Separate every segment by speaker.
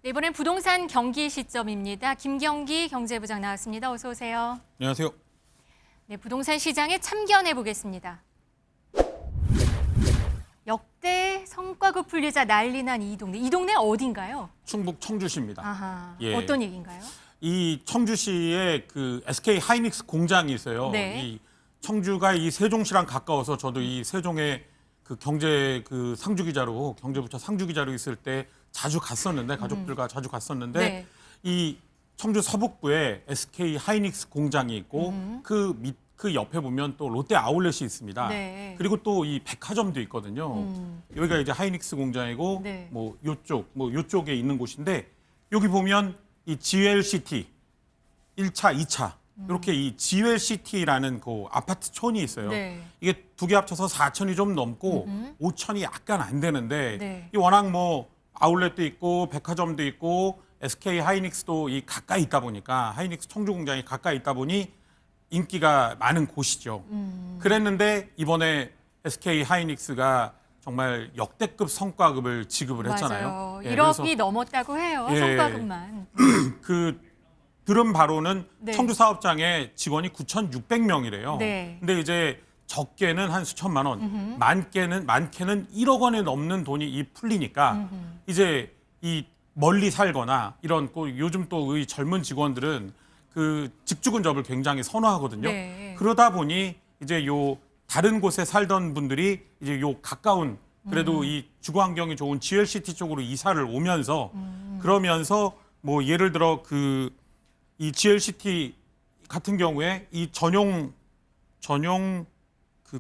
Speaker 1: 네, 이번엔 부동산 경기 시점입니다. 김경기 경제부장 나왔습니다. 어서 오세요.
Speaker 2: 안녕하세요.
Speaker 1: 네, 부동산 시장에 참견해 보겠습니다. 역대 성과급 분리자 난리 난 이 동네. 이 동네 어딘가요?
Speaker 2: 충북 청주시입니다.
Speaker 1: 아하,
Speaker 2: 예.
Speaker 1: 어떤 얘기인가요?
Speaker 2: 이 청주시에 그 SK 하이닉스 공장이 있어요.
Speaker 1: 네.
Speaker 2: 이 청주가 이 세종시랑 가까워서 저도 이 세종에 그 경제 그 상주기자로 경제부처 상주기자로 있을 때 자주 갔었는데 가족들과 자주 갔었는데
Speaker 1: 네.
Speaker 2: 이 청주 서북부에 SK 하이닉스 공장이 있고 그 옆에 보면 또 롯데 아울렛이 있습니다.
Speaker 1: 네.
Speaker 2: 그리고 또 이 백화점도 있거든요. 여기가 이제 하이닉스 공장이고
Speaker 1: 네.
Speaker 2: 뭐 요쪽에 있는 곳인데 여기 보면 이 GLCT 1차, 2차 이렇게 이 GLCT라는 그 아파트촌이 있어요.
Speaker 1: 네.
Speaker 2: 이게 두 개 합쳐서 4천이 좀 넘고 5천이 약간 안 되는데
Speaker 1: 네.
Speaker 2: 이 워낙 뭐 아울렛도 있고 백화점도 있고 SK 하이닉스도 이 가까이 있다 보니까 하이닉스 청주 공장이 가까이 있다 보니 인기가 많은 곳이죠. 그랬는데 이번에 SK 하이닉스가 정말 역대급 성과급을 지급을 했잖아요.
Speaker 1: 맞아요.
Speaker 2: 예,
Speaker 1: 1억이 넘었다고 해요.
Speaker 2: 예.
Speaker 1: 성과급만.
Speaker 2: 그 들은 바로는
Speaker 1: 네.
Speaker 2: 청주 사업장에 직원이 9,600명이래요.
Speaker 1: 네.
Speaker 2: 근데 이제 적게는 한 수천만 원, 많게는 1억 원에 넘는 돈이 이 풀리니까 이제 이 멀리 살거나 이런 요즘 또 이 젊은 직원들은 그 직주근접을 굉장히 선호하거든요.
Speaker 1: 네.
Speaker 2: 그러다 보니 이제 요 다른 곳에 살던 분들이 이제 요 가까운 그래도 이 주거 환경이 좋은 GLCT 쪽으로 이사를 오면서 그러면서 뭐 예를 들어 이 GLCT 같은 경우에 이 전용 그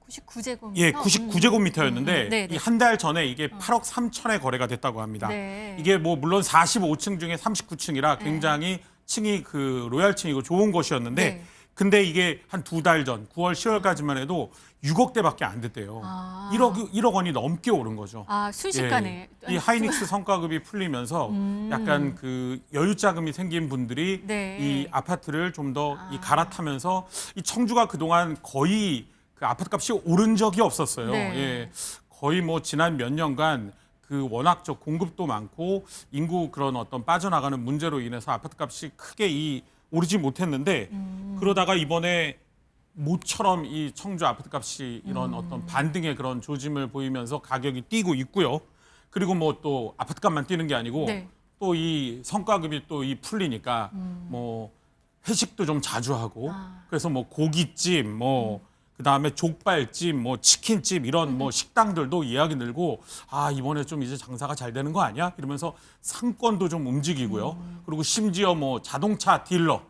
Speaker 1: 99제곱미터.
Speaker 2: 예, 99제곱미터였는데
Speaker 1: 네, 네.
Speaker 2: 이 한 달 전에 이게 8억 3천에 거래가 됐다고 합니다.
Speaker 1: 네.
Speaker 2: 이게 뭐 물론 45층 중에 39층이라 굉장히 층이 그 로얄층이고 좋은 곳이었는데
Speaker 1: 네.
Speaker 2: 근데 이게 한 두 달 전 9월 10월까지만 해도 6억대밖에 안 됐대요.
Speaker 1: 아.
Speaker 2: 1억 원이 넘게 오른 거죠.
Speaker 1: 아, 순식간에.
Speaker 2: 이 하이닉스 성과급이 풀리면서 약간 그 여유 자금이 생긴 분들이
Speaker 1: 네.
Speaker 2: 이 아파트를 좀 더 이 갈아타면서 이 청주가 그동안 거의 그 아파트 값이 오른 적이 없었어요.
Speaker 1: 네.
Speaker 2: 예. 거의 뭐 지난 몇 년간 그 워낙 저 공급도 많고 인구 그런 어떤 빠져나가는 문제로 인해서 아파트 값이 크게 오르지 못했는데 그러다가 이번에 모처럼 이 청주 아파트 값이 이런 어떤 반등의 그런 조짐을 보이면서 가격이 뛰고 있고요. 그리고 뭐 또 아파트 값만 뛰는 게 아니고
Speaker 1: 네.
Speaker 2: 또 이 성과급이 또 풀리니까 뭐 회식도 좀 자주 하고 그래서 뭐 고깃집 그다음에 족발집 뭐 치킨집 이런 뭐 식당들도 예약이 늘고 아 이번에 좀 이제 장사가 잘 되는 거 아니야? 이러면서 상권도 좀 움직이고요. 그리고 심지어 뭐 자동차 딜러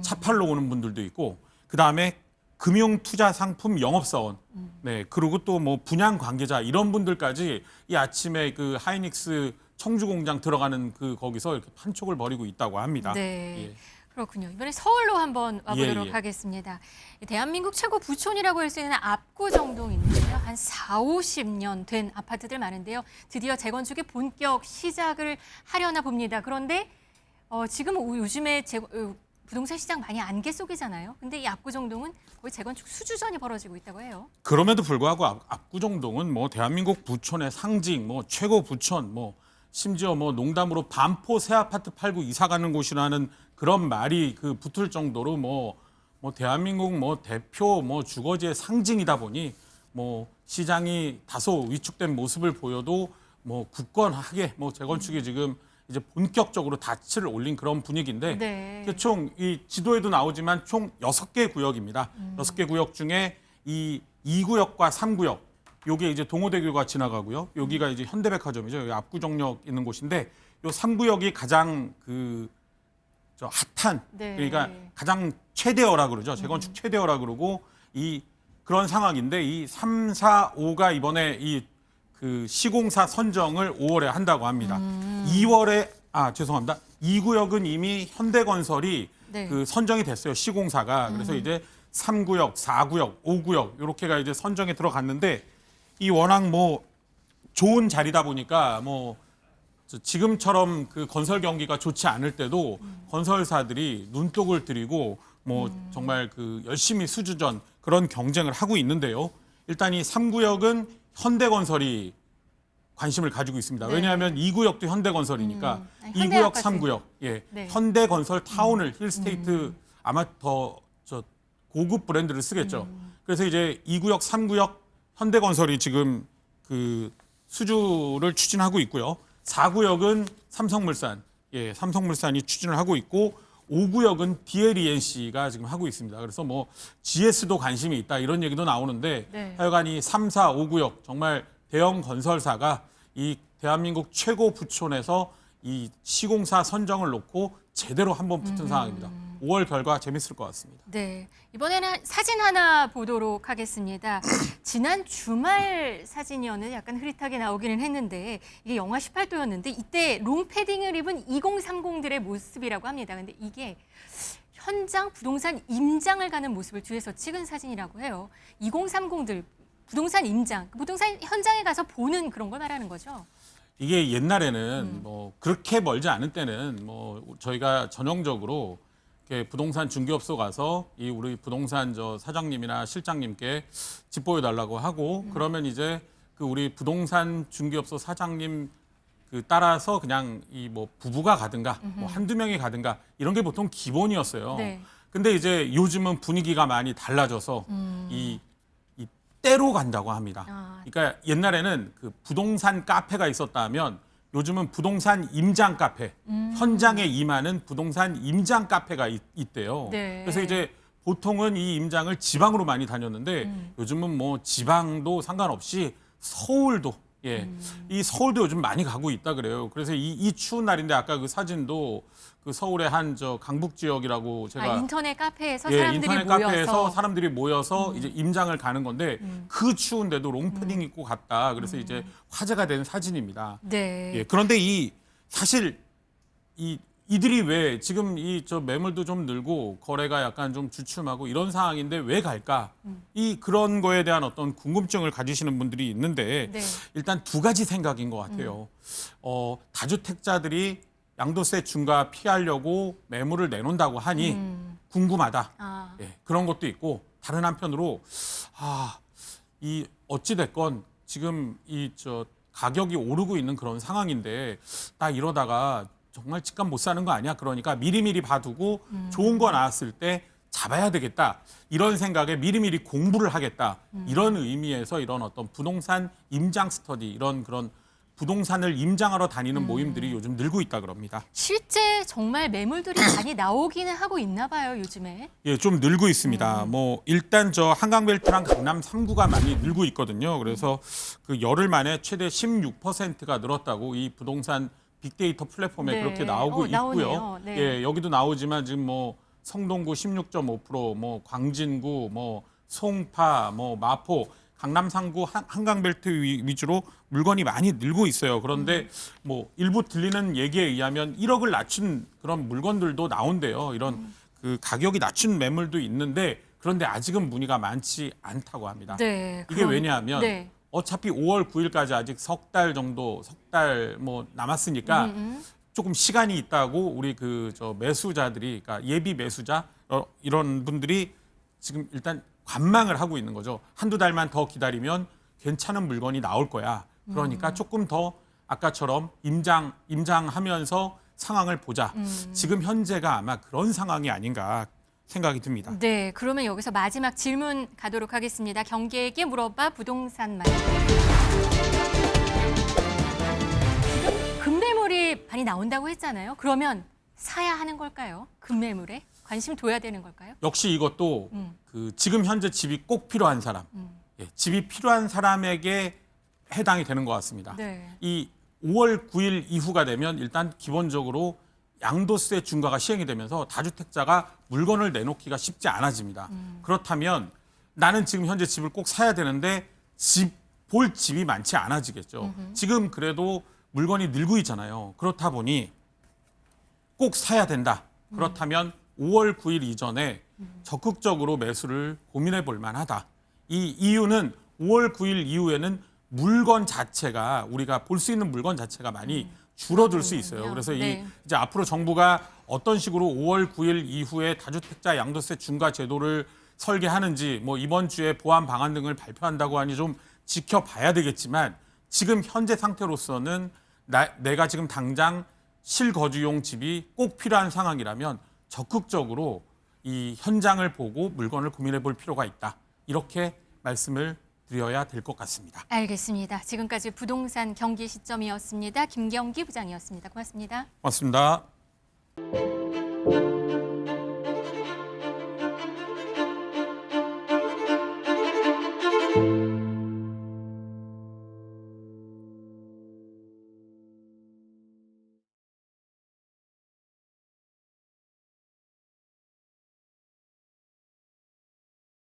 Speaker 2: 차 팔러 오는 분들도 있고 그다음에 금융투자상품 영업사원, 네 그리고 또 뭐 분양 관계자 이런 분들까지 이 아침에 그 하이닉스 청주 공장 들어가는 그 거기서 이렇게 판촉을 벌이고 있다고 합니다.
Speaker 1: 네.
Speaker 2: 예.
Speaker 1: 그렇군요. 이번에 서울로 한번 와보도록
Speaker 2: 예.
Speaker 1: 하겠습니다. 대한민국 최고 부촌이라고 할 수 있는 압구정동 있는데요. 한 40-50년 된 아파트들 많은데요. 드디어 재건축의 본격 시작을 하려나 봅니다. 그런데 지금 요즘에 부동산 시장 많이 안개 속이잖아요. 근데 이 압구정동은 거의 재건축 수주전이 벌어지고 있다고 해요.
Speaker 2: 그럼에도 불구하고 압구정동은 뭐 대한민국 부촌의 상징, 뭐 최고 부촌, 뭐 심지어 뭐 농담으로 반포 새 아파트 팔고 이사 가는 곳이라는 그런 말이 그 붙을 정도로 뭐 대한민국 뭐 대표 뭐 주거지의 상징이다 보니 뭐 시장이 다소 위축된 모습을 보여도 뭐 굳건하게 뭐 재건축이 지금 이제 본격적으로 닻을 올린 그런 분위기인데
Speaker 1: 네.
Speaker 2: 총 이 지도에도 나오지만 총 6개 구역입니다. 6개 구역 중에 이 2구역과 3구역 요게 이제 동호대교가 지나가고요. 여기가 이제 현대백화점이죠. 여기 압구정역 있는 곳인데 요 3구역이 가장 저 핫한
Speaker 1: 네.
Speaker 2: 그러니까 가장 최대어라 그러죠. 재건축 최대어라 그러고 그런 상황인데 이 3, 4, 5가 이번에 그 시공사 선정을 5월에 한다고 합니다. 2월에 죄송합니다. 2구역은 이미 현대건설이
Speaker 1: 네.
Speaker 2: 그 선정이 됐어요. 시공사가. 그래서 이제 3구역, 4구역, 5구역 이렇게가 이제 선정에 들어갔는데 이 워낙 뭐 좋은 자리다 보니까 뭐 지금처럼 그 건설 경기가 좋지 않을 때도 건설사들이 눈독을 들이고 뭐 정말 그 열심히 수주전 그런 경쟁을 하고 있는데요. 일단 이 3구역은 현대건설이 관심을 가지고 있습니다. 왜냐하면 2구역도 현대건설이니까
Speaker 1: 현대
Speaker 2: 2구역,
Speaker 1: 아파트.
Speaker 2: 3구역, 예,
Speaker 1: 네.
Speaker 2: 현대건설 타운을 힐스테이트 아마 더 고급 브랜드를 쓰겠죠. 그래서 이제 2구역, 3구역 현대건설이 지금 그 수주를 추진하고 있고요. 4구역은 삼성물산, 예, 삼성물산이 추진을 하고 있고 5구역은 DLENC가 지금 하고 있습니다. 그래서 뭐 GS도 관심이 있다 이런 얘기도 나오는데
Speaker 1: 네.
Speaker 2: 하여간 이 3, 4, 5구역 정말 대형 건설사가 이 대한민국 최고 부촌에서 이 시공사 선정을 놓고 제대로 한번 붙은 상황입니다. 5월 결과 재밌을 것 같습니다.
Speaker 1: 네, 이번에는 사진 하나 보도록 하겠습니다. 지난 주말 사진이었는데 약간 흐릿하게 나오기는 했는데 이게 영하 18도였는데 이때 롱패딩을 입은 2030들의 모습이라고 합니다. 근데 이게 현장 부동산 임장을 가는 모습을 뒤에서 찍은 사진이라고 해요. 2030들 부동산 임장, 부동산 현장에 가서 보는 그런 걸 말하는 거죠.
Speaker 2: 이게 옛날에는 뭐 그렇게 멀지 않은 때는 뭐 저희가 전형적으로 이렇게 부동산 중개업소 가서 이 우리 부동산 사장님이나 실장님께 집 보여달라고 하고 그러면 이제 그 우리 부동산 중개업소 사장님 그 따라서 그냥 이 뭐 부부가 가든가 뭐 한두 명이 가든가 이런 게 보통 기본이었어요.
Speaker 1: 네.
Speaker 2: 근데 이제 요즘은 분위기가 많이 달라져서 이 때로 간다고 합니다. 그러니까 옛날에는 그 부동산 카페가 있었다면 요즘은 부동산 임장 카페, 현장에 임하는 부동산 임장 카페가 있대요.
Speaker 1: 네.
Speaker 2: 그래서 이제 보통은 이 임장을 지방으로 많이 다녔는데 요즘은 뭐 지방도 상관없이 서울도, 예, 이 서울도 요즘 많이 가고 있다 그래요. 그래서 이 추운 날인데 아까 그 사진도 그 서울의 한 강북 지역이라고 제가
Speaker 1: 인터넷 카페에서
Speaker 2: 예,
Speaker 1: 사람들이
Speaker 2: 인터넷
Speaker 1: 모여서
Speaker 2: 카페에서 사람들이 모여서 이제 임장을 가는 건데 그 추운데도 롱패딩 입고 갔다. 그래서 이제 화제가 된 사진입니다.
Speaker 1: 네.
Speaker 2: 예, 그런데 사실 이들이 왜 지금 매물도 좀 늘고 거래가 약간 좀 주춤하고 이런 상황인데 왜 갈까? 그런 거에 대한 어떤 궁금증을 가지시는 분들이 있는데
Speaker 1: 네.
Speaker 2: 일단 두 가지 생각인 것 같아요. 다주택자들이 양도세 중과 피하려고 매물을 내놓는다고 하니 궁금하다.
Speaker 1: 아.
Speaker 2: 예, 그런 것도 있고 다른 한편으로 어찌 됐건 지금 가격이 오르고 있는 그런 상황인데 나 이러다가 정말 집값 못 사는 거 아니야? 그러니까 미리미리 봐두고 좋은 거 나왔을 때 잡아야 되겠다. 이런 생각에 미리미리 공부를 하겠다. 이런 의미에서 이런 어떤 부동산 임장 스터디 이런 그런 부동산을 임장하러 다니는 모임들이 요즘 늘고 있다 그럽니다.
Speaker 1: 실제 정말 매물들이 많이 나오기는 하고 있나 봐요, 요즘에.
Speaker 2: 예, 좀 늘고 있습니다. 뭐 일단 한강벨트랑 강남 3구가 많이 늘고 있거든요. 그래서 그 열흘 만에 최대 16%가 늘었다고 이 부동산 빅데이터 플랫폼에
Speaker 1: 네.
Speaker 2: 그렇게 나오고 있고요.
Speaker 1: 나오네요. 네.
Speaker 2: 예, 여기도 나오지만 지금 뭐 성동구 16.5%, 뭐 광진구, 뭐 송파, 뭐 마포, 강남 3구 한강벨트 위주로 물건이 많이 늘고 있어요. 그런데 뭐 일부 들리는 얘기에 의하면 1억을 낮춘 그런 물건들도 나온대요. 이런 그 가격이 낮춘 매물도 있는데 그런데 아직은 문의가 많지 않다고 합니다.
Speaker 1: 네.
Speaker 2: 이게 왜냐하면
Speaker 1: 네.
Speaker 2: 어차피 5월 9일까지 아직 석 달 뭐 남았으니까 조금 시간이 있다고 우리 매수자들이, 그러니까 예비 매수자 이런 분들이 지금 일단 관망을 하고 있는 거죠. 한두 달만 더 기다리면 괜찮은 물건이 나올 거야. 그러니까 조금 더 아까처럼 임장하면서 상황을 보자. 지금 현재가 아마 그런 상황이 아닌가 생각이 듭니다.
Speaker 1: 네, 그러면 여기서 마지막 질문 가도록 하겠습니다. 경계에게 물어봐 부동산 말. 금매물이 많이 나온다고 했잖아요. 그러면 사야 하는 걸까요? 금매물에 관심 둬야 되는 걸까요?
Speaker 2: 역시 이것도 지금 현재 집이 꼭 필요한 사람, 예, 집이 필요한 사람에게 해당이 되는 것 같습니다.
Speaker 1: 네.
Speaker 2: 이 5월 9일 이후가 되면 일단 기본적으로 양도세 중과가 시행이 되면서 다주택자가 물건을 내놓기가 쉽지 않아집니다. 그렇다면 나는 지금 현재 집을 꼭 사야 되는데 볼 집이 많지 않아지겠죠. 지금 그래도 물건이 늘고 있잖아요. 그렇다 보니 꼭 사야 된다. 그렇다면 5월 9일 이전에 적극적으로 매수를 고민해 볼 만하다. 이 이유는 5월 9일 이후에는 물건 자체가 우리가 볼 수 있는 물건 자체가 많이 줄어들 수 있어요. 그래서
Speaker 1: 네.
Speaker 2: 이제 앞으로 정부가 어떤 식으로 5월 9일 이후에 다주택자 양도세 중과 제도를 설계하는지 뭐 이번 주에 보완 방안 등을 발표한다고 하니 좀 지켜봐야 되겠지만 지금 현재 상태로서는 내가 지금 당장 실거주용 집이 꼭 필요한 상황이라면 적극적으로 이 현장을 보고 물건을 고민해 볼 필요가 있다. 이렇게 말씀을 드려야 될 것 같습니다.
Speaker 1: 알겠습니다. 지금까지 부동산 경기 시점이었습니다. 김경기 부장이었습니다. 고맙습니다.
Speaker 2: 고맙습니다.